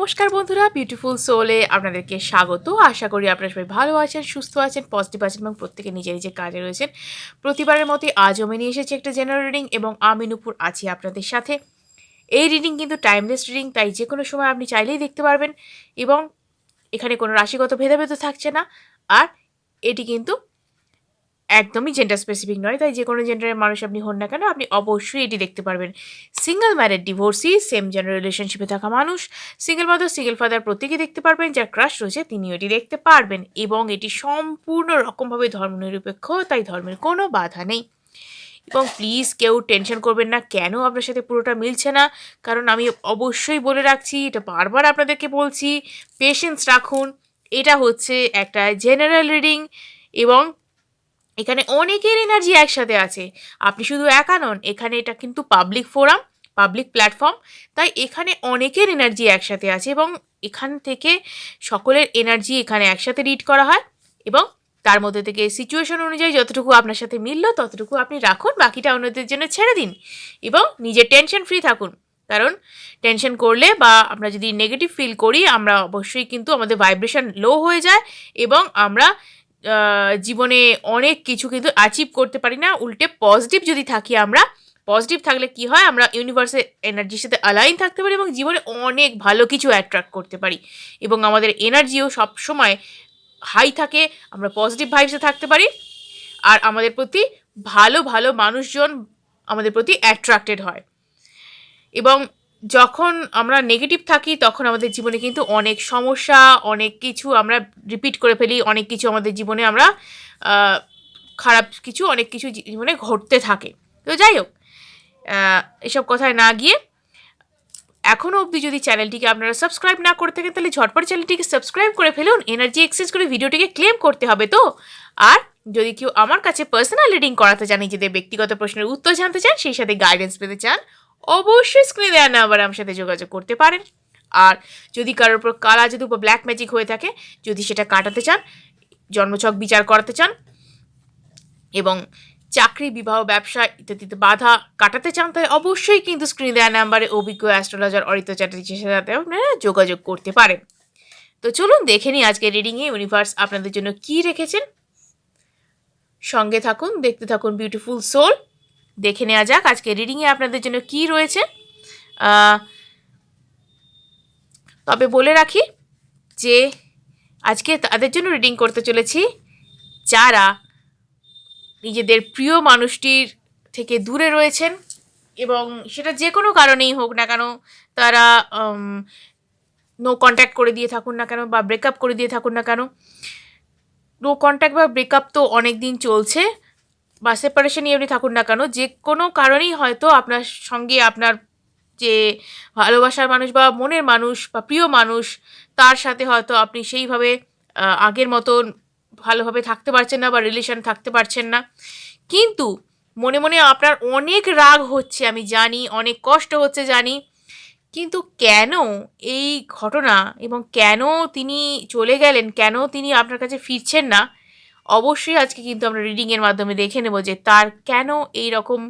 নমস্কার বন্ধুরা, বিউটিফুল সোলে আপনাদেরকে স্বাগত। আশা করি আপনারা সবাই ভালো আছেন, সুস্থ আছেন, পজিটিভ আছেন এবং প্রত্যেকে নিজের নিজের কাজে রয়েছেন। প্রতিবারের মতোই আজও আমি নিয়ে এসেছি একটা জেনারেল রিডিং এবং আমি নূপুর আছি আপনাদের সাথে। এই রিডিং কিন্তু টাইমলেস রিডিং, তাই যে কোনো সময় আপনি চাইলেই দেখতে পারবেন এবং এখানে কোনো রাশিগত ভেদাভেদ থাকছে না। আর এটি কিন্তু একদমই জেন্ডার স্পেসিফিক নয়, তাই যে কোনো জেন্ডারের মানুষ আপনি হন না কেন আপনি অবশ্যই এটি দেখতে পারবেন। Single married, divorcee, same gender রিলেশনশিপে থাকা মানুষ, সিঙ্গেল মাদার, সিঙ্গেল ফাদার প্রত্যেকেই দেখতে পারবেন। যার ক্রাশ রয়েছে তিনিও এটি দেখতে পারবেন এবং এটি সম্পূর্ণ রকমভাবে ধর্মনিরপেক্ষ, তাই ধর্মের কোনো বাধা নেই। এবং প্লিজ কেউ টেনশন করবেন না কেন আপনার সাথে পুরোটা মিলছে না, কারণ আমি অবশ্যই বলে রাখছি, এটা বারবার আপনাদেরকে বলছি, পেশেন্স রাখুন। এটা হচ্ছে একটা জেনারেল রিডিং এবং এখানে অনেকের এনার্জি একসাথে আছে। আপনি শুধু একা নন, এখানে এটা কিন্তু পাবলিক ফোরাম, পাবলিক প্ল্যাটফর্ম, তাই এখানে অনেকের এনার্জি একসাথে আছে এবং এখান থেকে সকলের এনার্জি এখানে একসাথে রিড করা হয় এবং তার মধ্যে থেকে সিচুয়েশন অনুযায়ী যতটুকু আপনার সাথে মিললো ততটুকু আপনি রাখুন, বাকিটা অন্যদের জন্য ছেড়ে দিন এবং নিজের টেনশন ফ্রি থাকুন। কারণ টেনশন করলে বা আমরা যদি নেগেটিভ ফিল করি, আমরা অবশ্যই কিন্তু আমাদের ভাইব্রেশন লো হয়ে যায় এবং আমরা জীবনে অনেক কিছু কিন্তু অ্যাচিভ করতে পারি না। উল্টে পজিটিভ যদি থাকি, আমরা পজিটিভ থাকলে কি হয়, আমরা ইউনিভার্সের এনার্জির সাথে অ্যালাইন থাকতে পারি এবং জীবনে অনেক ভালো কিছু অ্যাট্রাক্ট করতে পারি এবং আমাদের এনার্জিও সবসময় হাই থাকে, আমরা পজিটিভ ভাইবসে থাকতে পারি আর আমাদের প্রতি ভালো ভালো মানুষজন আমাদের প্রতি অ্যাট্রাক্টেড হয়। এবং যখন আমরা নেগেটিভ থাকি তখন আমাদের জীবনে কিন্তু অনেক সমস্যা, অনেক কিছু আমরা রিপিট করে ফেলি, অনেক কিছু আমাদের জীবনে আমরা খারাপ কিছু অনেক কিছু জীবনে ঘটতে থাকে। তো যাই হোক, এসব কথায় না গিয়ে এখনও অবধি যদি চ্যানেলটিকে আপনারা সাবস্ক্রাইব না করে থাকেন তাহলে ঝটপট চ্যানেলটিকে সাবস্ক্রাইব করে ফেলুন। এনার্জি এক্সচেঞ্জ করে ভিডিওটিকে ক্লেম করতে হবে তো। আর যদি কেউ আমার কাছে পার্সোনাল রিডিং করাতে চান, নিজেদের ব্যক্তিগত প্রশ্নের উত্তর জানতে চান, সেই সাথে গাইডেন্স পেতে চান, অবশ্যই স্ক্রিনে দেওয়া নাম্বারে আমার সাথে যোগাযোগ করতে পারেন। আর যদি কারোর উপর কালা জাদু বা ব্ল্যাক ম্যাজিক হয়ে থাকে, যদি সেটা কাটাতে চান, জন্মছক বিচার করাতে চান এবং চাকরি, বিবাহ, ব্যবসা ইত্যাদিতে বাধা কাটাতে চান, তাই অবশ্যই কিন্তু স্ক্রিনে দেওয়া নাম্বারে অভিজ্ঞ অ্যাস্ট্রোলজার অরিত্র চ্যাটার্জির সাথে আপনারা যোগাযোগ করতে পারেন। তো চলুন দেখে নিই আজকে রিডিংয়ে ইউনিভার্স আপনাদের জন্য কী রেখেছেন। সঙ্গে থাকুন, দেখতে থাকুন বিউটিফুল সোল। দেখে নেওয়া যাক আজকে রিডিংয়ে আপনাদের জন্য কী রয়েছে। তবে বলে রাখি যে আজকে তাদের জন্য রিডিং করতে চলেছি যারা নিজেদের প্রিয় মানুষটির থেকে দূরে রয়েছেন এবং সেটা যে কোনো কারণেই হোক না কেন, তারা নো কন্ট্যাক্ট করে দিয়ে থাকুন না কেন বা ব্রেকআপ করে দিয়ে থাকুন না কেন। নো কন্ট্যাক্ট বা ব্রেকআপ তো অনেক দিন চলছে, বা সেপারেশনই আপনি থাকুন না কেন, যে কোনো কারণেই হয়তো আপনার সঙ্গে আপনার যে ভালোবাসার মানুষ বা মনের মানুষ বা প্রিয় মানুষ, তার সাথে হয়তো আপনি সেইভাবে আগের মতন ভালোভাবে থাকতে পারছেন না বা রিলেশন থাকতে পারছেন না। কিন্তু মনে মনে আপনার অনেক রাগ হচ্ছে, আমি জানি, অনেক কষ্ট হচ্ছে জানি, কিন্তু কেন এই ঘটনা এবং কেন তিনি চলে গেলেন, কেন তিনি আপনার কাছে ফিরছেন না, অবশ্যই আজকে কিন্তু আমরা রিডিংয়ের মাধ্যমে দেখে নেব যে তার কেন এই রকম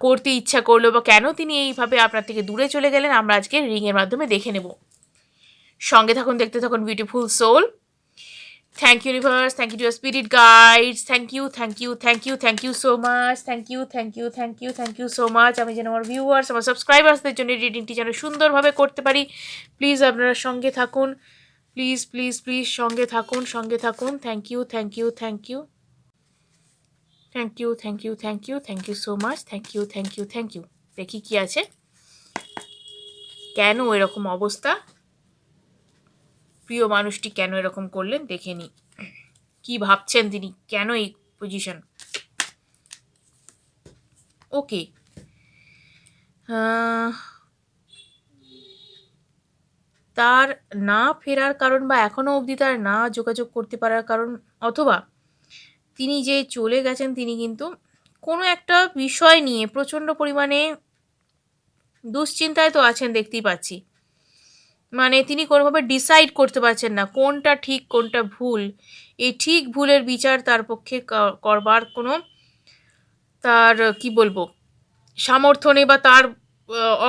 করতে ইচ্ছা করলো বা কেন তিনি এইভাবে আপনার থেকে দূরে চলে গেলেন, আমরা আজকে রিডিংয়ের মাধ্যমে দেখে নেব। সঙ্গে থাকুন, দেখতে থাকুন beautiful soul. Thank you, universe. Thank you to your spirit guides. Thank you, thank you, thank you, thank you so much. Thank you, thank you, thank you, thank you so much. আমি যেন আমার viewers, আমার সাবস্ক্রাইবার্সদের জন্য রিডিংটি যেন সুন্দরভাবে করতে পারি। Please আপনারা সঙ্গে থাকুন, প্লিজ প্লিজ প্লিজ সঙ্গে থাকুন, সঙ্গে থাকুন। Thank you, thank you, thank you, thank you, thank you, thank you, thank you so much. Thank you, thank you, thank you. দেখি কি আছে, কেন এরকম অবস্থা, প্রিয় মানুষটি কেন এরকম করলেন, দেখে নিই কি ভাবছেন তিনি, কেন এই পজিশন। ওকে, তার না ফেরার কারণ বা এখনও অবধি তার না যোগাযোগ করতে পারার কারণ, অথবা তিনি যে চলে গেছেন তিনি কিন্তু কোনো একটা বিষয় নিয়ে প্রচণ্ড পরিমাণে দুশ্চিন্তায় তো আছেন, দেখতেই পাচ্ছি। মানে তিনি কোনোভাবে ডিসাইড করতে পারছেন না কোনটা ঠিক কোনটা ভুল। এই ঠিক ভুলের বিচার তার পক্ষে করবার কোনো, তার কি বলবো, সামর্থ্য নেই বা তার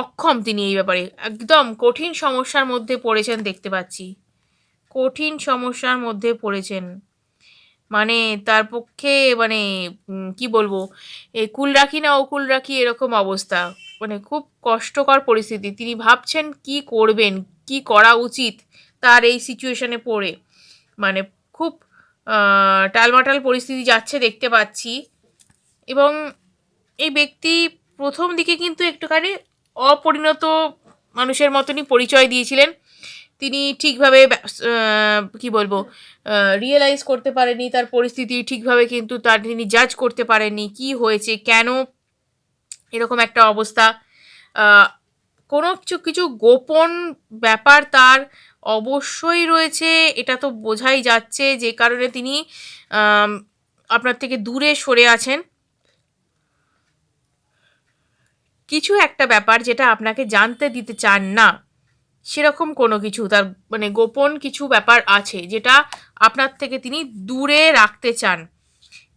অক্ষম তিনি এই ব্যাপারে, একদম কঠিন সমস্যার মধ্যে পড়েছেন দেখতে পাচ্ছি, কঠিন সমস্যার মধ্যে পড়েছেন। মানে তার পক্ষে মানে কি বলবো, এই কুল রাখি না অকুল রাখি এরকম অবস্থা। মানে খুব কষ্টকর পরিস্থিতি। তিনি ভাবছেন কি করবেন, কি করা উচিত তার এই সিচুয়েশনে পড়ে। মানে খুব টালমাটাল পরিস্থিতি যাচ্ছে দেখতে পাচ্ছি। এবং এই ব্যক্তি প্রথম দিকে কিন্তু একটুখানি অপরিণত মানুষের মতনই পরিচয় দিয়েছিলেন। তিনি ঠিকভাবে কি বলবো, রিয়েলাইজ করতে পারেননি তার পরিস্থিতি ঠিকভাবে, কিন্তু তিনি জাজ করতে পারেননি কি হয়েছে, কেন এরকম একটা অবস্থা। আহ, কোনো কিছু কিছু গোপন ব্যাপার তার অবশ্যই রয়েছে, এটা তো বোঝাই যাচ্ছে, যে কারণে তিনি আম, আপনার থেকে দূরে সরে আছেন। কিছু একটা ব্যাপার যেটা আপনাকে জানতে দিতে চান না, সেরকম কোনো কিছু তার মানে গোপন কিছু ব্যাপার আছে যেটা আপনার থেকে তিনি দূরে রাখতে চান।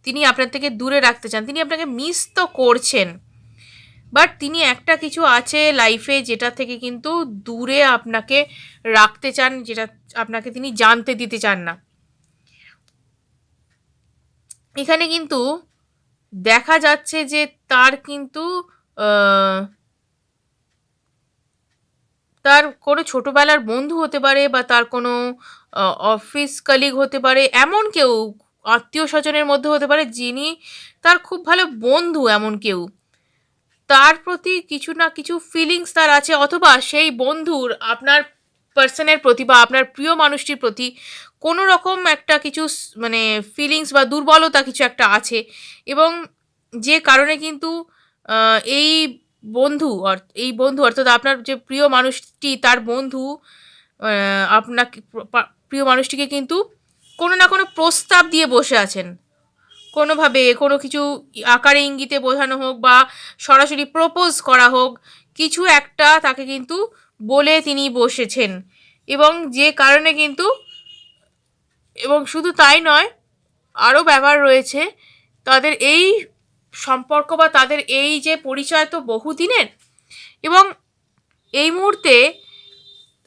তিনি আপনার থেকে দূরে রাখতে চান, তিনি আপনাকে মিস তো করছেন, বাট তিনি একটা কিছু আছে লাইফে যেটা থেকে কিন্তু দূরে আপনাকে রাখতে চান, যেটা আপনাকে তিনি জানতে দিতে চান না। এখানে কিন্তু দেখা যাচ্ছে যে তার কিন্তু আহ, তার কোনো ছোটবেলার বন্ধু হতে পারে, বা তার কোনো অফিস কলিগ হতে পারে, এমন কেউ আত্মীয় স্বজনের মধ্যে হতে পারে যিনি তার খুব ভালো বন্ধু, এমন কেউ তার প্রতি কিছু না কিছু ফিলিংস তার আছে, অথবা সেই বন্ধুর আপনার পার্সনের প্রতি বা আপনার প্রিয় মানুষটির প্রতি কোনো রকম একটা কিছু মানে ফিলিংস বা দুর্বলতা কিছু একটা আছে। এবং যে কারণে কিন্তু এই এই বন্ধু অর্থাৎ আপনার যে প্রিয় মানুষটি তার বন্ধু আপনাকে প্রিয় মানুষটিকে কিন্তু কোনো না কোনো প্রস্তাব দিয়ে বসে আছেন, কোনোভাবে কোনো কিছু আকারে ইঙ্গিতে বোঝানো হোক বা সরাসরি প্রপোজ করা হোক, কিছু একটা তাকে কিন্তু বলে তিনি বসেছেন। এবং যে কারণে কিন্তু, এবং শুধু তাই নয়, আরও ব্যাপার রয়েছে, তাদের এই সম্পর্ক বা তাদের এই যে পরিচয় তো বহুদিনের, এবং এই মুহূর্তে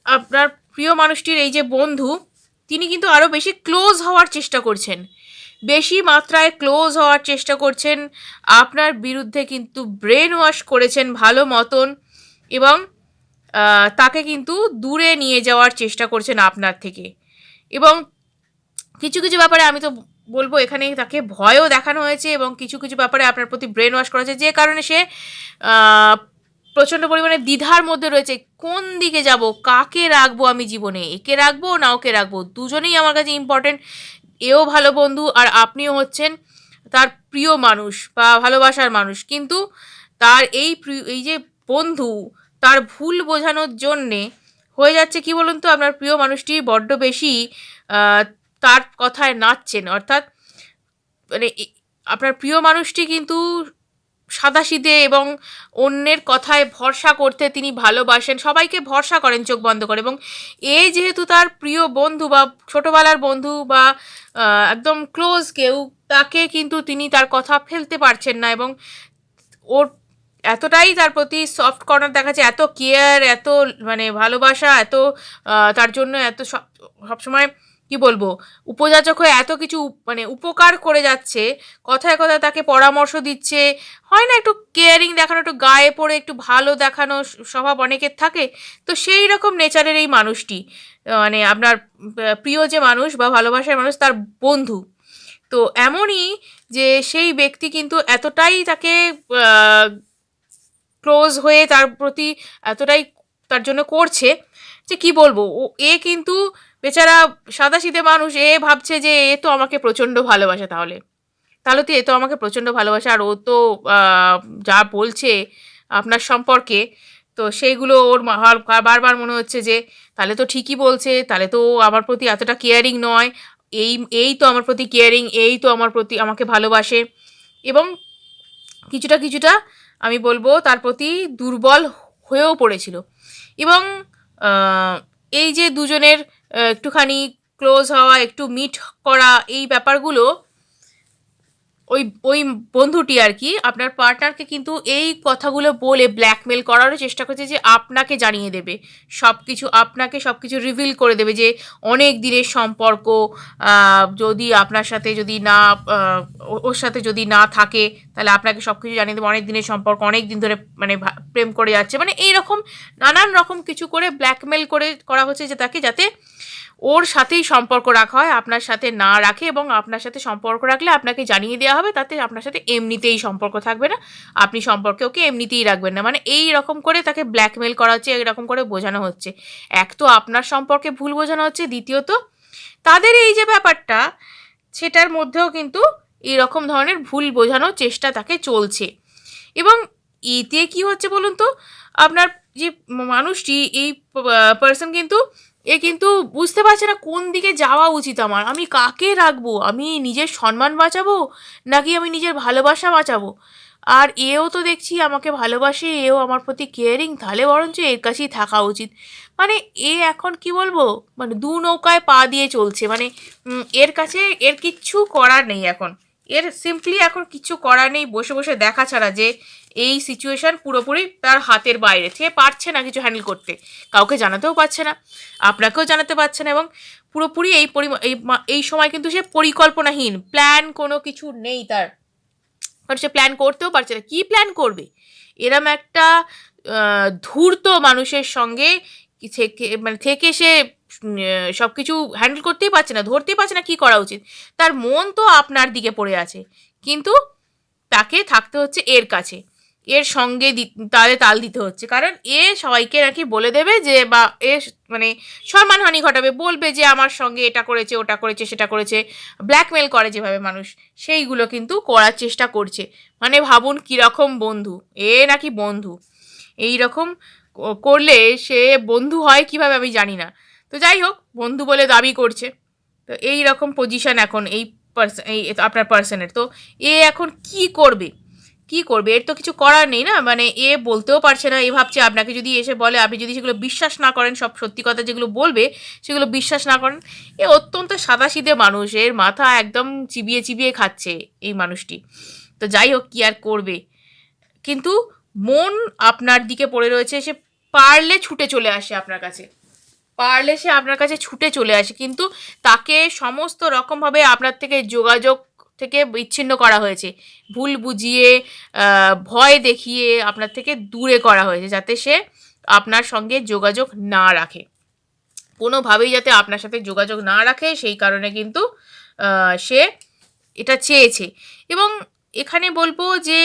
আপনার প্রিয় মানুষটির এই যে বন্ধু, তিনি কিন্তু আরও বেশি ক্লোজ হওয়ার চেষ্টা করছেন, বেশি মাত্রায় ক্লোজ হওয়ার চেষ্টা করছেন, আপনার বিরুদ্ধে কিন্তু ব্রেন ওয়াশ করেছেন ভালো মতন, এবং তাকে কিন্তু দূরে নিয়ে যাওয়ার চেষ্টা করছেন আপনার থেকে। এবং কিছু কিছু ব্যাপারে আমি তো বলবো এখানে তাকে ভয়ও দেখানো হয়েছে, এবং কিছু কিছু ব্যাপারে আপনার প্রতি ব্রেন ওয়াশ করা হয়েছে, যে কারণে সে প্রচণ্ড পরিমাণে দ্বিধার মধ্যে রয়েছে, কোন দিকে যাব, কাকে রাখবো আমি জীবনে, একে রাখবো না ওকে রাখবো, দুজনেই আমার কাছে ইম্পর্টেন্ট, এও ভালো বন্ধু আর আপনিও হচ্ছেন তার প্রিয় মানুষ বা ভালোবাসার মানুষ, কিন্তু তার এই যে বন্ধু, তার ভুল বোঝানোর জন্যে হয়ে যাচ্ছে কি বলুন তো, আপনার প্রিয় মানুষটি বড্ড বেশি আহ, তার কথায় নাচছেন, অর্থাৎ মানে আপনার প্রিয় মানুষটি কিন্তু সাদাসিধে এবং অন্যের কথায় ভরসা করতে তিনি ভালোবাসেন, সবাইকে ভরসা করেন চোখ বন্ধ করে, এবং যেহেতু তার প্রিয় বন্ধু বা ছোটোবেলার বন্ধু বা একদম ক্লোজ কেউ, তাকে কিন্তু তিনি তার কথা ফেলতে পারছেন না, এবং ওর এতটাই তার প্রতি সফট কর্নার দেখাচ্ছে, এত কেয়ার, এত মানে ভালোবাসা, এত তার জন্য এত সবসময় কি বলবো, উপযাচক হয়ে এত কিছু মানে উপকার করে যাচ্ছে, কথায় কথায় তাকে পরামর্শ দিচ্ছে, হয় না একটু কেয়ারিং দেখানো, একটু গায়ে পড়ে একটু ভালো দেখানো স্বভাব অনেকের থাকে, তো সেই রকম নেচারের এই মানুষটি মানে আপনার প্রিয় যে মানুষ বা ভালোবাসার মানুষ তার বন্ধু, তো এমনই যে সেই ব্যক্তি কিন্তু এতটাই তাকে ক্লোজ হয়ে তার প্রতি এতটাই তার জন্য করছে, যে কি বলবো, কিন্তু বেচারা সাদাসিধে মানুষ, ভাবছে যে তো আমাকে প্রচণ্ড ভালোবাসে, তাহলে তাহলে তো তো আমাকে প্রচণ্ড ভালোবাসে, আর ও তো যা বলছে আপনার সম্পর্কে, তো সেইগুলো ওর বারবার মনে হচ্ছে যে তাহলে তো ঠিকই বলছে, তাহলে তো আমার প্রতি এতটা কেয়ারিং নয়, এই এই তো আমার প্রতি কেয়ারিং, এই তো আমার প্রতি আমাকে ভালোবাসে, এবং কিছুটা কিছুটা আমি বলবো তার প্রতি দুর্বল হয়েও পড়েছিল। এবং এই যে দুজনের একটুখানি ক্লোজ হওয়া, একটু মিট করা, এই ব্যাপারগুলো ওই ওই বন্ধুটি আর কি আপনার পার্টনারকে কিন্তু এই কথাগুলো বলে ব্ল্যাকমেল করারও চেষ্টা করছে যে আপনাকে জানিয়ে দেবে সব কিছু, আপনাকে সব কিছু রিভিল করে দেবে যে অনেক দিনের সম্পর্ক, যদি আপনার সাথে যদি না ওর সাথে যদি না থাকে তাহলে আপনাকে সব কিছু জানিয়ে দেবে, অনেক দিনের সম্পর্ক, অনেক দিন ধরে মানে প্রেম করে যাচ্ছে, মানে এইরকম নানান রকম কিছু করে ব্ল্যাকমেল করে করা হচ্ছে যে তাকে, যাতে ওর সাথেই সম্পর্ক রাখা হয়, আপনার সাথে না রাখে, এবং আপনার সাথে সম্পর্ক রাখলে আপনাকে জানিয়ে দেওয়া হবে, তাতে আপনার সাথে এমনিতেই সম্পর্ক থাকবে না, আপনি সম্পর্কে ওকে এমনিতেই রাখবেন না, মানে এই রকম করে তাকে ব্ল্যাকমেল করা হচ্ছে, এরকম করে বোঝানো হচ্ছে। এক তো আপনার সম্পর্কে ভুল বোঝানো হচ্ছে, দ্বিতীয়ত তাদের এই যে ব্যাপারটা সেটার মধ্যেও কিন্তু এইরকম ধরনের ভুল বোঝানোর চেষ্টা তাকে চলছে। এবং এতে কি হচ্ছে বলুন তো, আপনার যে মানুষটি এই পার্সন কিন্তু কিন্তু বুঝতে পারছে না কোন দিকে যাওয়া উচিত আমার, আমি কাকে রাখবো, আমি নিজের সম্মান বাঁচাবো নাকি আমি নিজের ভালোবাসা বাঁচাবো। আর এও তো দেখছি আমাকে ভালোবাসে, এও আমার প্রতি কেয়ারিং, তাহলে বরঞ্চ এর কাছেই থাকা উচিত। মানে এখন কি বলবো, মানে দু নৌকায় পা দিয়ে চলছে, মানে এর কাছে এর কিচ্ছু করার নেই এখন, এর সিম্পলি এখন কিচ্ছু করার নেই, বসে বসে দেখা ছাড়া যে এই সিচুয়েশান পুরোপুরি তার হাতের বাইরে, সে পারছে না কিছু হ্যান্ডেল করতে, কাউকে জানাতেও পারছে না, আপনাকেও জানাতে পারছে না, এবং পুরোপুরি এই সময় কিন্তু সে পরিকল্পনাহীন, প্ল্যান কোনো কিছু নেই তার, কারণ সে প্ল্যান করতেও পারছে না, কী প্ল্যান করবে এরম একটা ধূর্ত মানুষের সঙ্গে থেকে সে সব কিছু হ্যান্ডেল করতেই পারছে না, ধরতেই পারছে না কী করা উচিত। তার মন তো আপনার দিকে পড়ে আছে, কিন্তু তাকে থাকতে হচ্ছে এর কাছে, এর সঙ্গে তালে তাল দিতে হচ্ছে, কারণ এ সবাইকে নাকি বলে দেবে যে, বা এ মানে সম্মানহানি ঘটাবে, বলবে যে আমার সঙ্গে এটা করেছে, ওটা করেছে, সেটা করেছে, ব্ল্যাকমেল করে যেভাবে মানুষ, সেইগুলো কিন্তু করার চেষ্টা করছে। মানে ভাবুন কীরকম বন্ধু, এ নাকি বন্ধু, এই রকম করলে সে বন্ধু হয় কিভাবে আমি জানি না। তো যাই হোক, বন্ধু বলে দাবি করছে, তো এই রকম পজিশন এখন এই এই আপনার পার্সনের। তো এখন কি করবে, কি করবে, এর তো কিছু করার নেই না, মানে বলতেও পারছে না, ভাবছে আপনাকে যদি এসে বলে, আপনি যদি সেগুলো বিশ্বাস না করেন, সব সত্যি কথা যেগুলো বলবে সেগুলো বিশ্বাস না করেন, অত্যন্ত সাদাসিধে মানুষ, এর মাথা একদম চিবিয়ে চিবিয়ে খাচ্ছে এই মানুষটি। তো যাই হোক, কি আর করবে, কিন্তু মন আপনার দিকে পড়ে রয়েছে, সে পারলে ছুটে চলে আসে আপনার কাছে, পারলে সে আপনার কাছে ছুটে চলে আসে, কিন্তু তাকে সমস্ত রকমভাবে আপনার থেকে যোগাযোগ থেকে বিচ্ছিন্ন করা হয়েছে, ভুল বুঝিয়ে, ভয় দেখিয়ে আপনার থেকে দূরে করা হয়েছে, যাতে সে আপনার সঙ্গে যোগাযোগ না রাখে, কোনোভাবেই যাতে আপনার সাথে যোগাযোগ না রাখে, সেই কারণে কিন্তু সে এটা চেয়েছে। এবং এখানে বলবো যে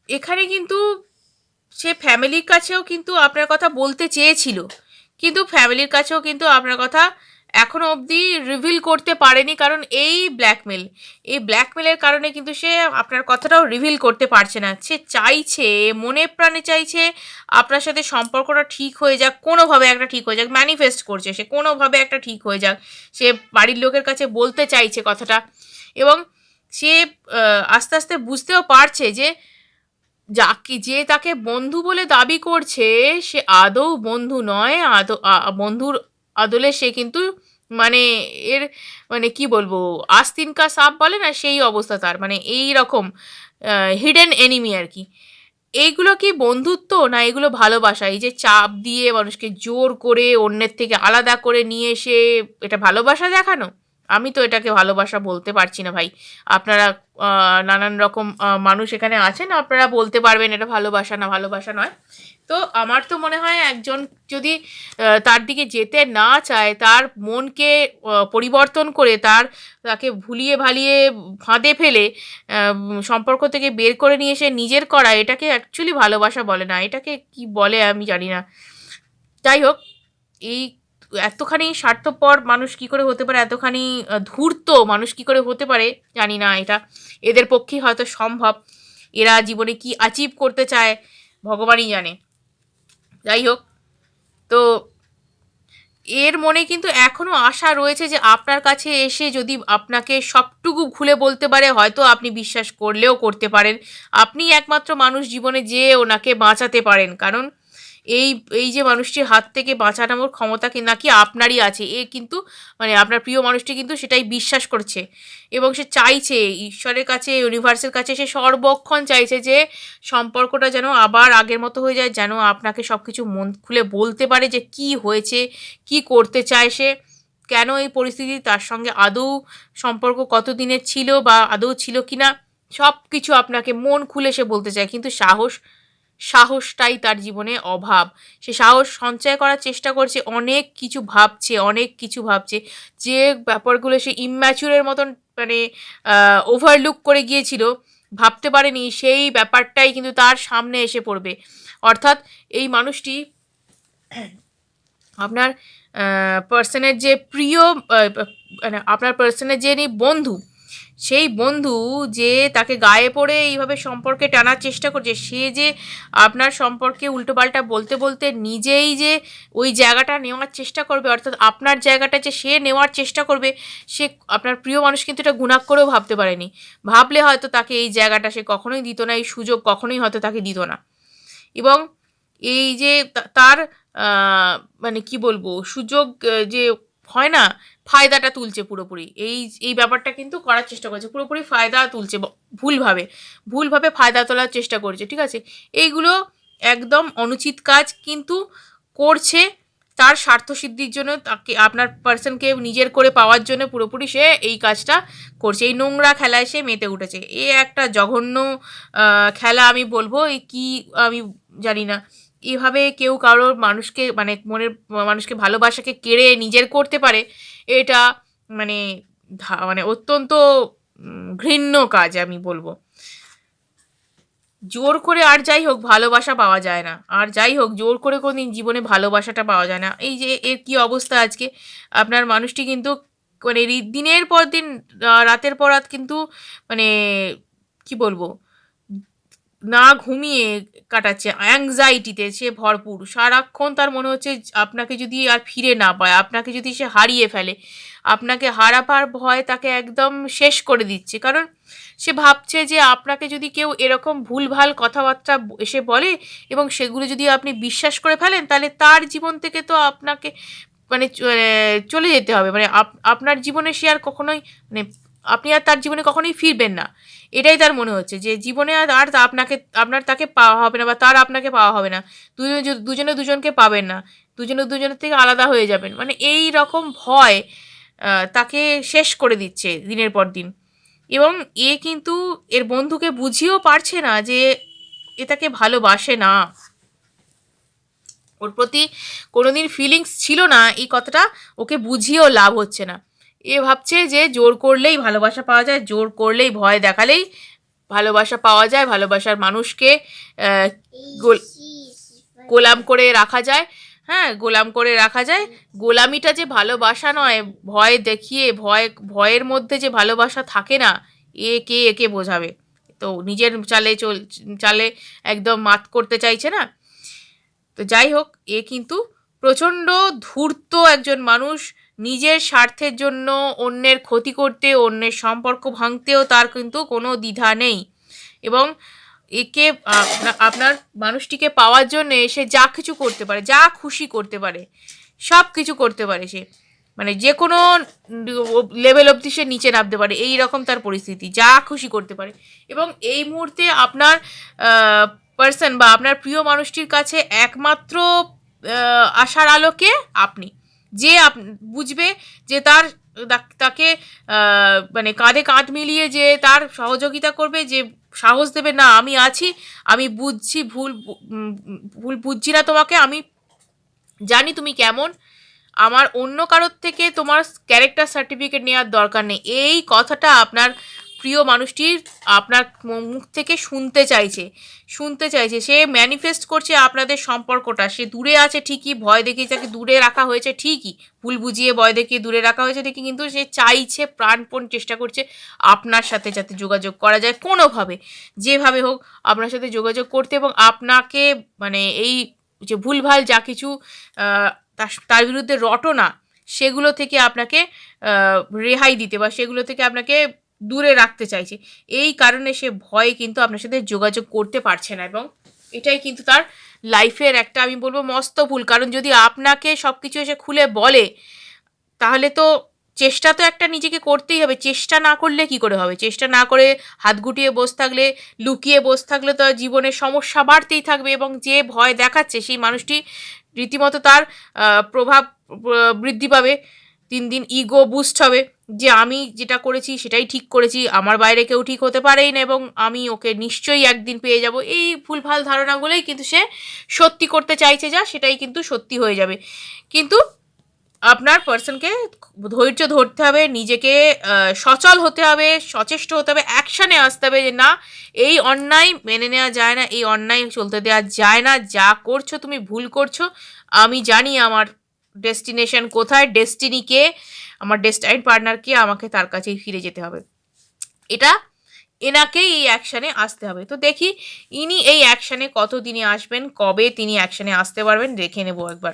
এখানে কিন্তু সে ফ্যামিলির কাছেও কিন্তু আপনার কথা বলতে চেয়েছিল, কিন্তু ফ্যামিলির কাছেও কিন্তু আপনার কথা এখনও অবধি রিভিল করতে পারেনি, কারণ এই ব্ল্যাকমেলের কারণে কিন্তু সে আপনার কথাটাও রিভিল করতে পারছে না। সে চাইছে, মনে প্রাণে চাইছে আপনার সাথে সম্পর্কটা ঠিক হয়ে যাক, কোনোভাবে একটা ঠিক হয়ে যাক, ম্যানিফেস্ট করছে সে কোনোভাবে একটা ঠিক হয়ে যাক, সে বাড়ির লোকের কাছে বলতে চাইছে কথাটা, এবং সে আস্তে আস্তে বুঝতেও পারছে যে যে তাকে বন্ধু বলে দাবি করছে সে আদৌ বন্ধু নয়, বন্ধুর আদলে সে কিন্তু মানে এর মানে কি বলবো, আস্তিন কা সাপ বলে না, সেই অবস্থা তার, মানে এই রকম হিডেন এনিমি আর কি। এইগুলো কি বন্ধুত্ব, না এগুলো ভালোবাসা? এই যে চাপ দিয়ে মানুষকে জোর করে অন্যের থেকে আলাদা করে নিয়ে এসে এটা ভালোবাসা দেখানো? আমি তো এটাকে ভালোবাসা বলতে পারছি না ভাই। আপনারা নানান রকম মানুষ এখানে আছেন, আপনারা বলতে পারবেন এটা ভালোবাসা না ভালোবাসা নয়। তো আমার তো মনে হয় একজন যদি তার দিকে যেতে না চায়, তার মনকে পরিবর্তন করে তাকে ভুলিয়ে ভালিয়ে ফাঁদে ফেলে সম্পর্ক থেকে বের করে নিয়ে এসে নিজের করা, এটাকে অ্যাকচুয়ালি ভালোবাসা বলে না, এটাকে কি বলে আমি জানি না। যাই হোক, এই এতখানি স্বার্থপর মানুষ কি করে হতে পারে, এতখানি ধূর্ত মানুষ কি করে হতে পারে জানি না, এটা এদের পক্ষেই হয়তো সম্ভব, এরা জীবনে কি অ্যাচিভ করতে চায় ভগবানই জানে। যাই হোক, তো এর মনে কিন্তু এখনও আশা রয়েছে যে আপনার কাছে এসে যদি আপনাকে সবটুকু খুলে বলতে পারে, হয়তো আপনি বিশ্বাস করলেও করতে পারেন, আপনি একমাত্র মানুষ জীবনে যে ওনাকে বাঁচাতে পারেন, কারণ এই এই যে মানুষটির হাত থেকে বাঁচানোর ক্ষমতা নাকি আপনারই আছে, এ কিন্তু মানে আপনার প্রিয় মানুষটি কিন্তু সেটাই বিশ্বাস করছে এবং সে চাইছে ঈশ্বরের কাছে, ইউনিভার্সের কাছে সে সর্বক্ষণ চাইছে যে সম্পর্কটা যেন আবার আগের মতো হয়ে যায়, যেন আপনাকে সব কিছু মন খুলে বলতে পারে যে কি হয়েছে, কি করতে চায় সে, কেন এই পরিস্থিতি, তার সঙ্গে আদৌ সম্পর্ক কতদিনের ছিল বা আদৌ ছিল কি না, সব কিছু আপনাকে মন খুলে সে বলতে চায়। কিন্তু সাহসটাই তার জীবনে অভাব। সে সাহস সঞ্চয় করার চেষ্টা করছে, অনেক কিছু ভাবছে, অনেক কিছু ভাবছে, যে ব্যাপারগুলো সে ইম্যাচুরের মতন মানে ওভারলুক করে গিয়েছিল, ভাবতে পারেনি, সেই ব্যাপারটাই কিন্তু তার সামনে এসে পড়বে। অর্থাৎ এই মানুষটি আপনার পার্সনের যে প্রিয় মানে আপনার পার্সনের যে বন্ধু, সেই বন্ধু যে তাকে গায়ে পড়ে এইভাবে সম্পর্কে টানার চেষ্টা করছে, সে যে আপনার সম্পর্কে উল্টোপাল্টা বলতে বলতে নিজেই যে ওই জায়গাটা নেওয়ার চেষ্টা করবে, অর্থাৎ আপনার জায়গাটা যে সে নেওয়ার চেষ্টা করবে, সে আপনার প্রিয় মানুষ কিন্তু এটা গুণাক করেও ভাবতে পারেনি। ভাবলে হয়তো তাকে এই জায়গাটা সে কখনোই দিত না, এই সুযোগ কখনোই হয়তো তাকে দিত না। এবং এই যে তার মানে কি বলবো, সুযোগ যে হয় না, ফায়দাটা তুলছে পুরোপুরি, এই ব্যাপারটা কিন্তু করার চেষ্টা করছে, পুরোপুরি ফায়দা তুলছে, ভুলভাবে ফায়দা তোলার চেষ্টা করছে, ঠিক আছে? এইগুলো একদম অনুচিত কাজ, কিন্তু করছে তার স্বার্থসিদ্ধির জন্য, তাকে আপনার পার্সনকে নিজের করে পাওয়ার জন্য পুরোপুরি সে এই কাজটা করছে, এই নোংরা খেলায় সে মেতে উঠেছে। এ একটা জঘন্য খেলা আমি বলবো, এই কি আমি জানি না, এভাবে কেউ কারোর মানুষকে মানে মনের মানুষকে ভালোবাসাকে কেড়ে নিজের করতে পারে, এটা মানে মানে অত্যন্ত ঘৃণ্য কাজ আমি বলবো। জোর করে আর যাই হোক ভালোবাসা পাওয়া যায় না, আর যাই হোক জোর করে কোনোদিন জীবনে ভালোবাসাটা পাওয়া যায় না। এই যে এর কি অবস্থা আজকে, আপনার মানুষটি কিন্তু মানে দিনের পর দিন, রাতের পর রাত কিন্তু মানে কি বলবো, না ঘুমিয়ে কাটাচ্ছে, অ্যাংজাইটিতে সে ভরপুর, সারাক্ষণ তার মনে হচ্ছে আপনাকে যদি আর ফিরে না পায়, আপনাকে যদি সে হারিয়ে ফেলে, আপনাকে হারাবার ভয় তাকে একদম শেষ করে দিচ্ছে। কারণ সে ভাবছে যে আপনাকে যদি কেউ এরকম ভুলভাল কথাবার্তা এসে বলে এবং সেগুলো যদি আপনি বিশ্বাস করে ফেলেন, তাহলে তার জীবন থেকে তো আপনাকে মানে চলে যেতে হবে, মানে আপনার জীবনে সে আর কখনোই মানে আপনি আর তার জীবনে কখনোই ফিরবেন না, এটাই তার মনে হচ্ছে, যে জীবনে আর আপনার তাকে পাওয়া হবে না বা তার আপনাকে পাওয়া হবে না, দুজনে দুজনকে পাবেন না, দুজনের থেকে আলাদা হয়ে যাবেন, মানে এই রকম ভয় তাকে শেষ করে দিচ্ছে দিনের পর দিন। এবং এ কিন্তু এর বন্ধুকে বুঝিয়েও পারছে না যে এ তাকে ভালোবাসে না, ওর প্রতি কোনোদিন ফিলিংস ছিল না, এই কথাটা ওকে বুঝিয়েও লাভ হচ্ছে না। এ ভাবছে যে জোর করলেই ভালোবাসা পাওয়া যায়, জোর করলেই ভয় দেখালেই ভালোবাসা পাওয়া যায়, ভালোবাসার মানুষকে গোলাম করে রাখা যায়। হ্যাঁ, গোলাম করে রাখা যায়। গোলামিটা যে ভালোবাসা নয়, ভয় দেখিয়ে ভয়ের মধ্যে যে ভালোবাসা থাকে না, একে বোঝাবে? তো নিজের চালে একদম মাত করতে চাইছে না। তো যাই হোক, এ কিন্তু প্রচণ্ড ধূর্ত একজন মানুষ, নিজের স্বার্থের জন্য অন্যের ক্ষতি করতে, অন্যের সম্পর্ক ভাঙতেও তার কিন্তু কোনো দ্বিধা নেই। এবং একে আপনার মানুষটিকে পাওয়ার জন্যে সে যা কিছু করতে পারে, যা খুশি করতে পারে, সব কিছু করতে পারে সে, মানে যে কোনো লেভেল অবধি সে নিচে নামতে পারে, এই রকম তার পরিস্থিতি, যা খুশি করতে পারে। এবং এই মুহূর্তে আপনার পার্সন বা আপনার প্রিয় মানুষটির কাছে একমাত্র আশার আলোকে আপনি, যে বুঝবে, যে তাকে মানে কাঁধে কাঁধ মিলিয়ে যে তার সহযোগিতা করবে, যে সাহস দেবে, না আমি আছি, আমি বুঝছি, ভুল বুঝছি না তোমাকে, আমি জানি তুমি কেমন, আমার অন্য কারোর থেকে তোমার ক্যারেক্টার সার্টিফিকেট নেওয়ার দরকার নেই, এই কথাটা আপনার প্রিয় মানুষটির আপনার মুখ থেকে শুনতে চাইছে, সে ম্যানিফেস্ট করছে আপনাদের সম্পর্কটা, সে দূরে আছে ঠিকই, ভয় দেখিয়ে তাকে দূরে রাখা হয়েছে ঠিকই, ভুল বুঝিয়ে ভয় দেখিয়ে দূরে রাখা হয়েছে ঠিকই, কিন্তু সে চাইছে, প্রাণপণ চেষ্টা করছে আপনার সাথে যাতে যোগাযোগ করা যায় কোনোভাবে, যেভাবে হোক আপনার সাথে যোগাযোগ করতে, এবং আপনাকে মানে এই যে ভুলভাল যা কিছু তার বিরুদ্ধে রটনা, সেগুলো থেকে আপনাকে রেহাই দিতে বা সেগুলো থেকে আপনাকে দূরে রাখতে চাইছে। এই কারণে সে ভয়ে কিন্তু আপনার সাথে যোগাযোগ করতে পারছে না, এবং এটাই কিন্তু তার লাইফের একটা আমি বলবো মস্ত ভুল। কারণ যদি আপনাকে সব কিছু এসে খুলে বলে, তাহলে তো চেষ্টা তো একটা নিজেকে করতেই হবে। চেষ্টা না করলে কি করে হবে? চেষ্টা না করে হাত গুটিয়ে বসে থাকলে, লুকিয়ে বসে থাকলে তো জীবনে সমস্যা বাড়তেই থাকবে, এবং যে ভয় দেখাচ্ছে সেই মানুষটি রীতিমতো তার প্রভাব বৃদ্ধি পাবে। দিন দিন ইগো বুস্ট হবে যে আমি যেটা করেছি সেটাই ঠিক করেছি, আমার বাইরে কেউ ঠিক হতে পারেই না এবং আমি ওকে নিশ্চয়ই একদিন পেয়ে যাব। এই ভুলভাল ধারণাগুলোই কিন্তু সে সত্যি করতে চাইছে, যা সেটাই কিন্তু সত্যি হয়ে যাবে। কিন্তু আপনার পার্সনকে ধৈর্য ধরতে হবে, নিজেকে সচল হতে হবে, সচেষ্ট হতে হবে, অ্যাকশানে আসতে হবে যে না, এই অন্যায় মেনে নেওয়া যায় না, এই অন্যায় চলতে দেওয়া যায় না, যা করছো তুমি ভুল করছো। আমি জানি আমার ডেস্টিনেশন কোথায়, ডেস্টিনিকে, আমার ডেস্টাইন পার্টনারকে, আমাকে তার কাছেই ফিরে যেতে হবে। এটা এনাকেই এই অ্যাকশানে আসতে হবে। তো দেখি ইনি এই অ্যাকশানে কত দিনে আসবেন, কবে তিনি অ্যাকশানে আসতে পারবেন, দেখে নেব একবার,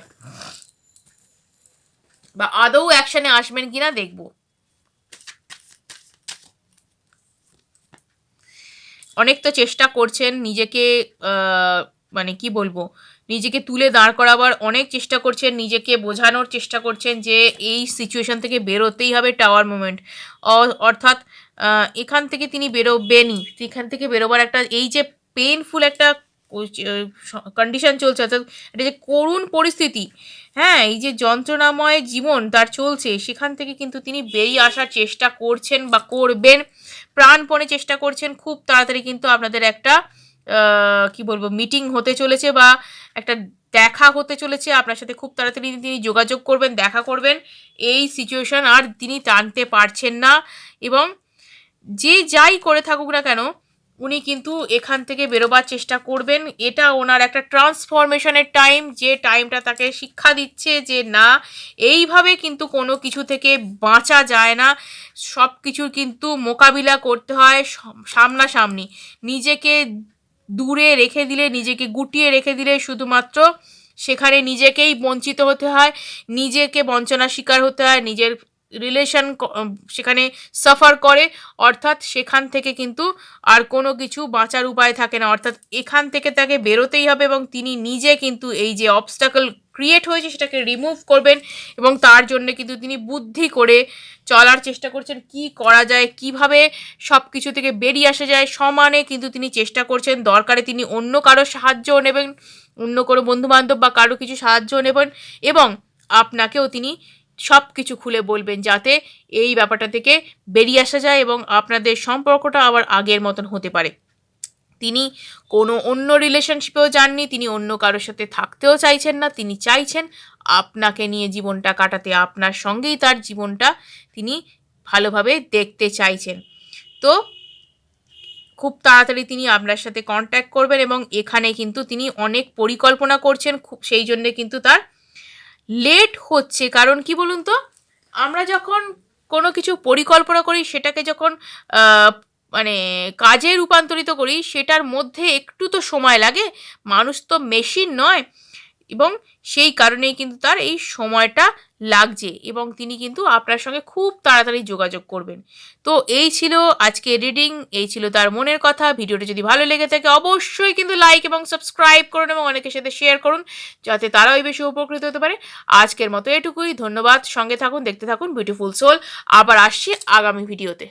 বা আদৌ অ্যাকশনে আসবেন কিনা দেখব। অনেক তো চেষ্টা করছেন নিজেকে, মানে কি বলবো, নিজেকে তুলে দাঁড় করাবার অনেক চেষ্টা করছেন, নিজেকে বোঝানোর চেষ্টা করছেন যে এই সিচুয়েশন থেকে বেরোতেই হবে। টাওয়ার মুভমেন্ট, অর্থাৎ এখান থেকে তিনি বেরোবেনই। এখান থেকে বেরোবার একটা, এই যে পেইনফুল একটা কন্ডিশন চলছে, অর্থাৎ এটা যে করুণ পরিস্থিতি, হ্যাঁ, এই যে যন্ত্রণাময় জীবন তার চলছে, সেখান থেকে কিন্তু তিনি বেরিয়ে আসার চেষ্টা করছেন বা করবেন, প্রাণপণে চেষ্টা করছেন। খুব তাড়াতাড়ি কিন্তু আপনাদের একটা কি বলবো, মিটিং হতে চলেছে বা একটা দেখা হতে চলেছে আপনার সাথে। খুব তাড়াতাড়ি তিনি যোগাযোগ করবেন, দেখা করবেন। এই সিচুয়েশন আর তিনি টানতে পারছেন না, এবং যে যাই করে থাকুক না কেন উনি কিন্তু এখান থেকে বেরোবার চেষ্টা করবেন। এটা ওনার একটা ট্রান্সফরমেশনের টাইম, যে টাইমটা তাকে শিক্ষা দিচ্ছে যে না, এইভাবে কিন্তু কোনো কিছু থেকে বাঁচা যায় না, সব কিছুর কিন্তু মোকাবিলা করতে হয় সামনাসামনি। নিজেকে দূরে রেখে দিলে, নিজেকে গুটিয়ে রেখে দিলে শুধুমাত্র সেখানে নিজেকেই বঞ্চিত হতে হয়, নিজেকে বঞ্চনার শিকার হতে হয়, নিজের রিলেশন সেখানে সাফার করে। অর্থাৎ সেখান থেকে কিন্তু আর কোনো কিছু বাঁচার উপায় থাকে না। অর্থাৎ এখান থেকে তাকে বেরোতেই হবে, এবং তিনি নিজে কিন্তু এই যে অবস্টাকল ক্রিয়েট হয়েছে সেটাকে রিমুভ করবেন, এবং তার জন্য কিন্তু তিনি বুদ্ধি করে চলার চেষ্টা করছেন। কি করা যায়, কিভাবে সব কিছু থেকে বেরিয়ে আসা যায়, সমানে কিন্তু তিনি চেষ্টা করছেন। দরকারে তিনি অন্য কারো সাহায্যও নেবেন, অন্য কোনো বন্ধুবান্ধব বা কারো কিছু সাহায্য নেবেন, এবং আপনাকেও তিনি সব কিছু খুলে বলবেন যাতে এই ব্যাপারটা থেকে বেরিয়ে আসা যায় এবং আপনাদের সম্পর্কটা আবার আগের মতন হতে পারে। তিনি কোনো অন্য রিলেশনশিপেও যাননি, তিনি অন্য কারোর সাথে থাকতেও চাইছেন না, তিনি চাইছেন আপনাকে নিয়ে জীবনটা কাটাতে, আপনার সঙ্গেই তার জীবনটা তিনি ভালোভাবে দেখতে চাইছেন। তো খুব তাড়াতাড়ি তিনি আপনার সাথে কন্ট্যাক্ট করবেন, এবং এখানে কিন্তু তিনি অনেক পরিকল্পনা করছেন, খুব সেই জন্যে কিন্তু তার লেট হচ্ছে। কারণ কি বলুন তো, আমরা যখন কোনো কিছু পরিকল্পনা করি, সেটাকে যখন মানে কাজে রূপান্তরিত করি, সেটার মধ্যে একটু তো সময় লাগে, মানুষ তো মেশিন নয়, এবং সেই কারণেই কিন্তু তার এই সময়টা লাগছে, এবং তিনি কিন্তু আপনার সঙ্গে খুব তাড়াতাড়ি যোগাযোগ করবেন। তো এই ছিল আজকে রিডিং, এই ছিল তার মনের কথা। ভিডিওটা যদি ভালো লেগে থাকে অবশ্যই কিন্তু লাইক এবং সাবস্ক্রাইব করুন, এবং অনেকের সাথে শেয়ার করুন যাতে তারাও এই বেশি উপকৃত হতে পারে। আজকের মতো এটুকুই, ধন্যবাদ, সঙ্গে থাকুন, দেখতে থাকুন বিউটিফুল সোল। আবার আসছি আগামী ভিডিওতে।